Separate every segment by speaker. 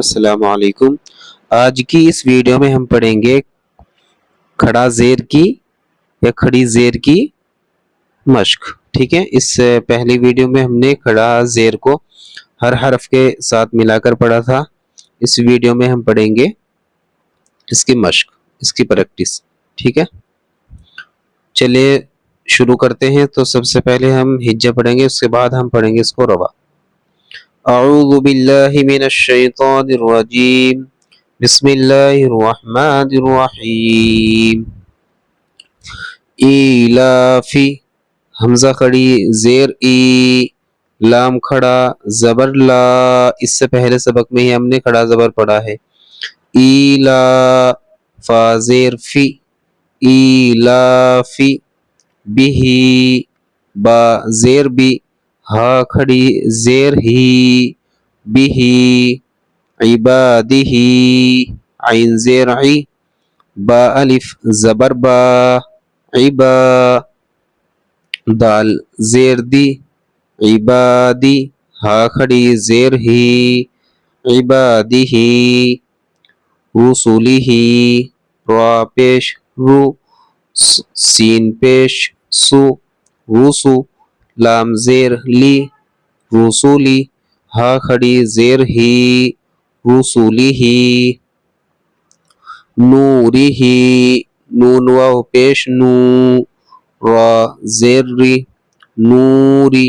Speaker 1: अस्सलाम वालेकुम। आज की इस वीडियो में हम पढ़ेंगे खड़ा जेर की या खड़ी जेर की मश्क। ठीक है, इस पहली वीडियो में हमने खड़ा जेर को हर हरफ के साथ मिलाकर पढ़ा था। इस वीडियो में हम पढ़ेंगे इसकी मश्क, इसकी प्रैक्टिस। ठीक है, चलिए शुरू करते हैं। तो सबसे पहले हम हिज्जा पढ़ेंगे, उसके बाद हम पढ़ेंगे इसको रवा। अऊज़ु बिल्लाहि मिनश शैतानिर रजीम, बिस्मिल्लाहिर रहमानिर रहीम। इलाफी, हमजा खड़ी जेर ई, लाम खड़ा जबर ला। इससे पहले सबक में ही हमने खड़ा जबर पढ़ा है। इला फा जेर फी, इलाफी। बिही बा जेर बी, हा खड़ी जेर ही, बिही। इबादिही आइन जेर आई, बा अलिफ जबर बा, इबा। दाल जेर दी, इबादी। हा खड़ी जेर ही, इबादिही। रुसुलिही, रा पेश रू, सीन पेश सु, रुसु। लाम जेर ली, रुसुली। हा खड़ी जेर ही, रुसुलिही। नूरिही, नून वाव पेश नू, रा जेर री, नूरी।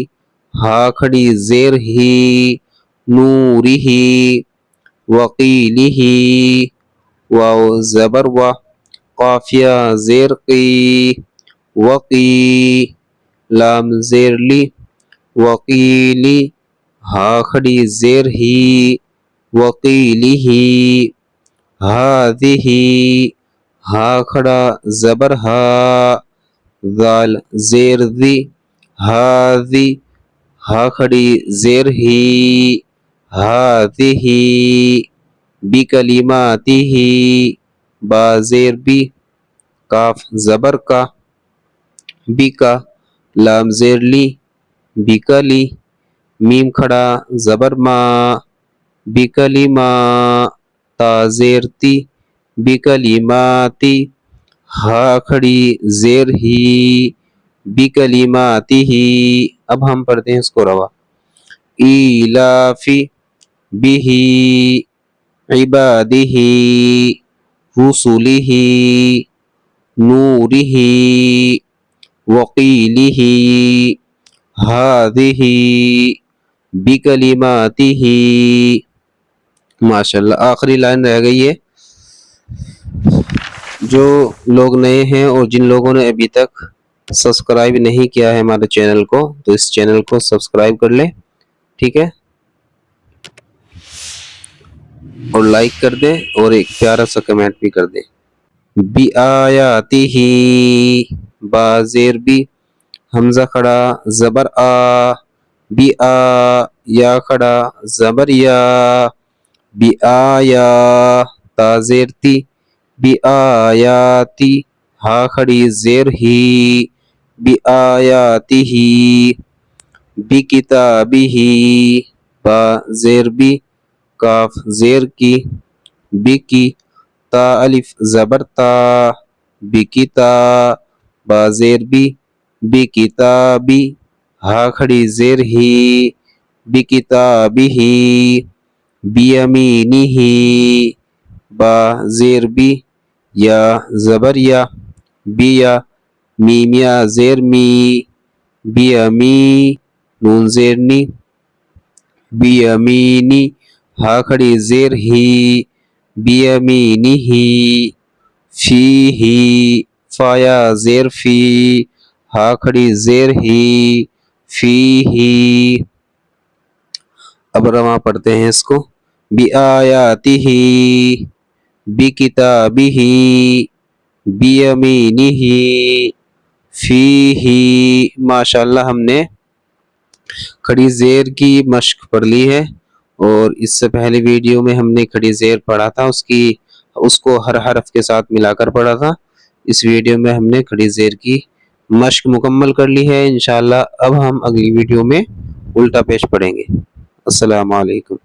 Speaker 1: हा खड़ी जेर ही, नूरिही। वकीलिही, वाव जबर वा, काफिया जेर की, वकी। लाम जेर ली, वकीली। हा खड़ी जेर ही, वकीलिही। हादिही, हा खड़ा जबर हा, दाल जेर दी, हादी। हा खड़ी जेर ही, हादिही। बिकलिमातिही, बा जेर बी, काफ जबर का, बिका। लाम जेर ली, बिकली। मीम खड़ा जबर मा, बिकलिमा। ता जेर ती, बिकलिमाती। हा खड़ी जेर ही, बिकलिमातिही। अब हम पढ़ते हैं इसको रवा। इलाफी, बिही, इबादिही, रुसुलिही, नूरिही, वकीलिही। हादिही, बिकलिमातिही। माशाल्लाह, आखिरी लाइन रह गई है। जो लोग नए हैं और जिन लोगों ने अभी तक सब्सक्राइब नहीं किया है हमारे चैनल को, तो इस चैनल को सब्सक्राइब कर लें। ठीक है, और लाइक कर दें और एक प्यारा सा कमेंट भी कर दें। बी आयातिही, बा जेर बी, हमजा खड़ा जबर आ, बी आ। या खड़ा जबर या, बी आया। ता जेर ती, बी आयाती। हा खड़ी जेर ही, बी आयातिही। बी किताबिही, बा जेर बी, काफ जेर की, बिकी। ता अलिफ जबर ता, बिकिता। बा जेर बी, बिकिताबी। हा खड़ी जेर ही, बिकिताबिही। बियमीनिही, बा जेर बी, या जबर या, बिया। मीमिया जेर मी, बियमी। नून जेर नी, बियमीनी। हा खड़ी जेर ही, बियमीनिही। फीही, फाया जेर फी। हा खड़ी जेर ही, फीही। अब रवा पढ़ते हैं इसको। बी आयातिही, बी किताबिही, बियमीनिही, फीही। माशाल्लाह, हमने खड़ी जेर की मश्क पढ़ ली है। और इससे पहले वीडियो में हमने खड़ी जेर पढ़ा था, उसको हर हरफ के साथ मिलाकर पढ़ा था। इस वीडियो में हमने खड़ी जेर की मश्क मुकम्मल कर ली है। इंशाअल्लाह अब हम अगली वीडियो में उल्टा पेश पढ़ेंगे। अस्सलाम वालेकुम।